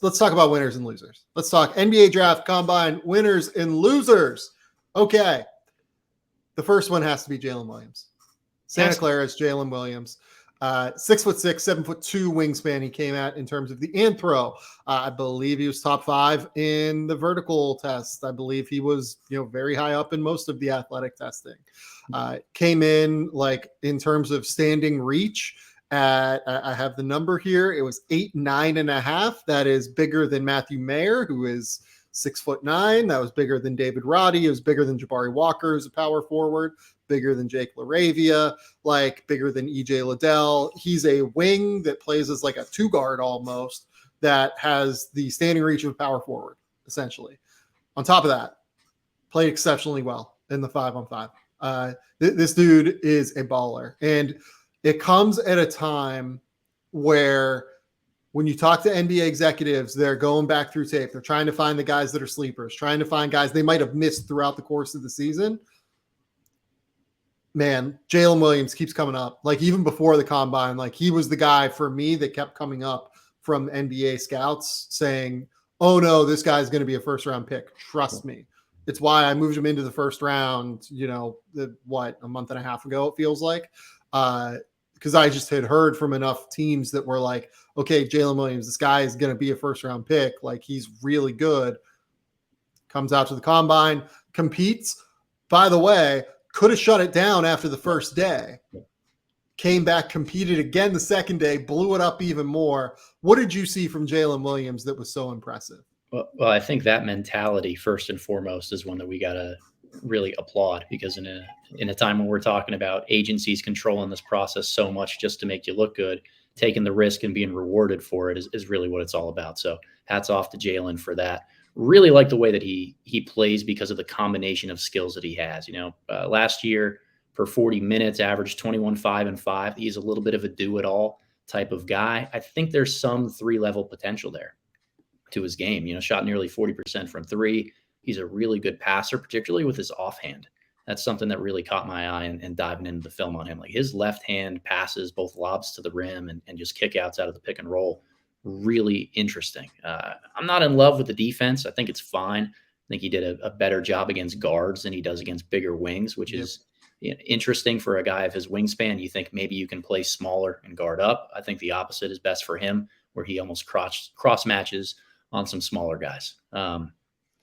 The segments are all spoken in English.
let's talk about winners and losers. Let's talk NBA draft combine winners and losers. Okay. The first one has to be Jalen Williams. Santa Clara's Jalen Williams. 6'6", 7'2" wingspan he came at in terms of the anthro. I believe he was top 5 in the vertical test. I believe he was, very high up in most of the athletic testing. Came in like in terms of standing reach at, I have the number here. It was 8'9.5". That is bigger than Matthew Mayer, who is 6'9". That was bigger than David Roddy. It was bigger than Jabari Walker, who's a power forward. Bigger than Jake LaRavia, like bigger than EJ Liddell. He's a wing that plays as like a 2-guard almost, that has the standing reach of power forward, essentially. On top of that, played exceptionally well in the 5-on-5. This dude is a baller. And it comes at a time where when you talk to NBA executives, they're going back through tape. They're trying to find the guys that are sleepers, trying to find guys they might have missed throughout the course of the season. Man, Jalen Williams keeps coming up. Like even before the combine, like he was the guy for me that kept coming up from NBA scouts saying, oh no, this guy's going to be a first round pick. Trust me. It's why I moved him into the first round, a month and a half ago, it feels like. Because I just had heard from enough teams that were like, okay, Jalen Williams, this guy is going to be a first round pick. Like he's really good. Comes out to the combine, competes. By the way, could have shut it down after the first day. Came back, competed again the second day, blew it up even more. What did you see from Jalen Williams that was so impressive? Well, I think that mentality, first and foremost, is one that we got to really applaud, because in a time when we're talking about agencies controlling this process so much just to make you look good, taking the risk and being rewarded for it is really what it's all about. So hats off to Jalen for that. Really like the way that he plays because of the combination of skills that he has. Last year for 40 minutes, averaged 21, 5, and 5. He's a little bit of a do-it-all type of guy. I think there's some 3-level potential there to his game. Shot nearly 40% from 3. He's a really good passer, particularly with his offhand. That's something that really caught my eye and diving into the film on him. Like his left hand passes, both lobs to the rim and just kickouts out of the pick and roll. Really interesting. I'm not in love with the defense. I think it's fine. I think he did a better job against guards than he does against bigger wings, which is interesting for a guy of his wingspan. You think maybe you can play smaller and guard up. I think the opposite is best for him, where he almost cross matches on some smaller guys.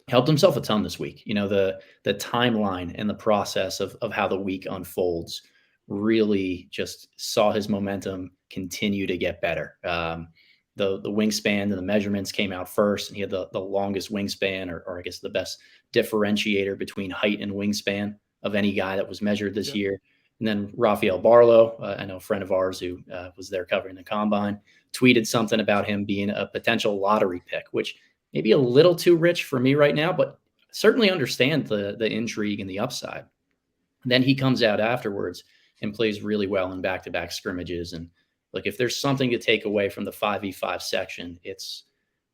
Helped himself a ton this week. The timeline and the process of how the week unfolds really just saw his momentum continue to get better. The wingspan and the measurements came out first, and he had the longest wingspan, or I guess the best differentiator between height and wingspan of any guy that was measured this year. And then Rafael Barlow, I know a friend of ours who was there covering the combine, tweeted something about him being a potential lottery pick, which maybe a little too rich for me right now, but certainly understand the intrigue and the upside. And then he comes out afterwards and plays really well in back-to-back scrimmages. And look, if there's something to take away from the 5v5 section, it's,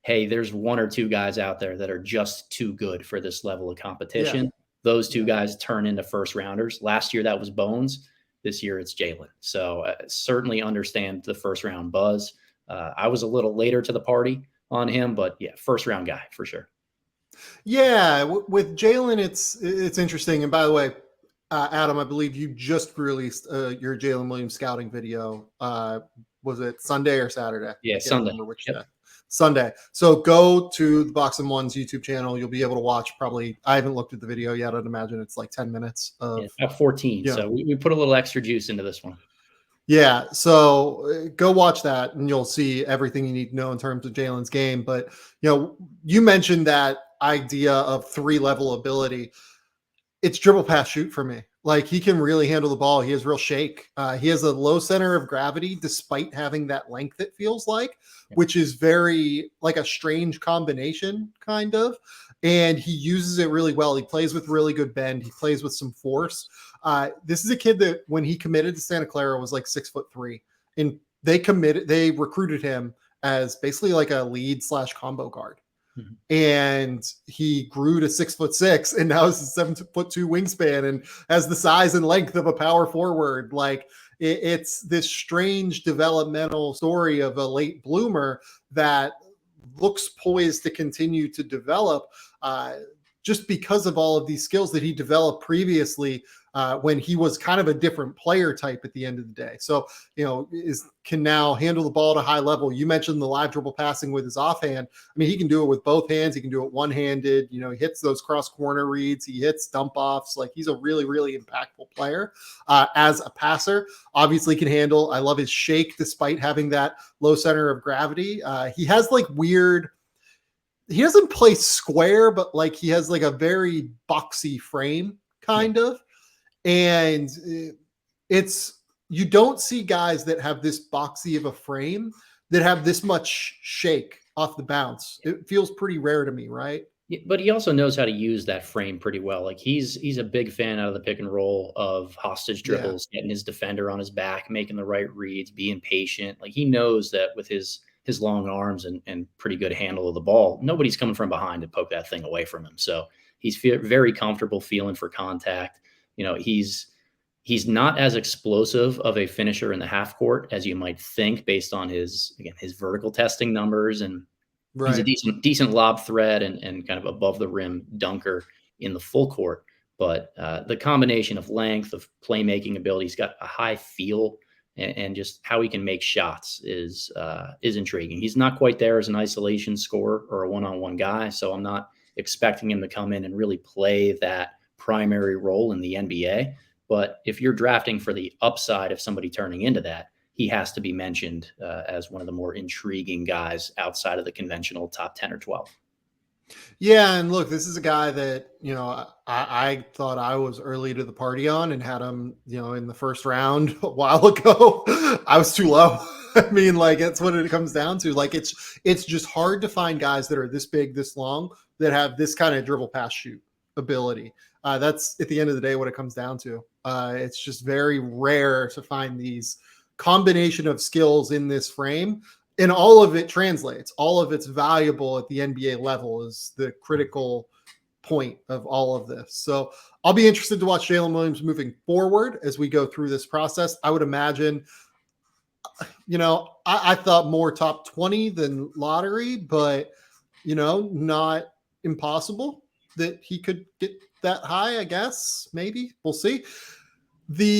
hey, there's 1 or 2 guys out there that are just too good for this level of competition. Yeah. Those 2 guys turn into first rounders. Last year, that was Bones. This year, it's Jalen. So certainly understand the first round buzz. I was a little later to the party on him, but yeah, first round guy for sure. Yeah, with Jalen, it's interesting. And by the way, Adam, I believe you just released your Jalen Williams scouting video. Was it Sunday or Saturday? Yeah, Sunday. Remember which day. Sunday. So go to the Box and One's YouTube channel. You'll be able to watch probably, I haven't looked at the video yet. I'd imagine it's like 10 minutes. About 14. So we put a little extra juice into this one. Yeah. So go watch that and you'll see everything you need to know in terms of Jalen's game. But, you mentioned that idea of 3-level ability. It's dribble, pass, shoot for me. Like he can really handle the ball. He has real shake. He has a low center of gravity despite having that length, it feels like, which is very like a strange combination kind of. And he uses it really well. He plays with really good bend. He plays with some force. This is a kid that when he committed to Santa Clara was like 6'3", and they recruited him as basically like a lead / combo guard. Mm-hmm. And he grew to 6'6", and now is a 7'2" wingspan and has the size and length of a power forward. Like it's this strange developmental story of a late bloomer that looks poised to continue to develop just because of all of these skills that he developed previously when he was kind of a different player type at the end of the day. So, can now handle the ball at a high level. You mentioned the live dribble passing with his offhand. I mean, he can do it with both hands. He can do it one-handed. He hits those cross corner reads. He hits dump offs. Like, he's a really, really impactful player as a passer. Obviously can handle. I love his shake despite having that low center of gravity. He has like weird. He doesn't play square, but like he has like a very boxy frame kind of. And you don't see guys that have this boxy of a frame that have this much shake off the bounce. It feels pretty rare to me, right? Yeah, but he also knows how to use that frame pretty well. Like he's a big fan out of the pick and roll of hostage dribbles, getting his defender on his back, making the right reads, being patient. Like he knows that with his long arms and pretty good handle of the ball, nobody's coming from behind to poke that thing away from him. So he's very comfortable feeling for contact. He's not as explosive of a finisher in the half court as you might think based on his vertical testing numbers. And he's a decent lob threat and kind of above the rim dunker in the full court. But the combination of length, of playmaking ability, he's got a high feel, and just how he can make shots is intriguing. He's not quite there as an isolation scorer or a one-on-one guy, so I'm not expecting him to come in and really play that primary role in the NBA. But if you're drafting for the upside of somebody turning into that, he has to be mentioned as one of the more intriguing guys outside of the conventional top 10 or 12. Yeah, and look, this is a guy that, I thought I was early to the party on and had him, in the first round a while ago. I was too low. I mean, like, that's what it comes down to. Like, it's just hard to find guys that are this big, this long, that have this kind of dribble pass shoot ability. That's at the end of the day what it comes down to. It's just very rare to find these combination of skills in this frame, and all of it translates. All of it's valuable at the NBA level is the critical point of all of this. So I'll be interested to watch Jalen Williams moving forward as we go through this process. I would imagine, I thought more top 20 than lottery, but, not impossible that he could get that high, I guess. Maybe we'll see. The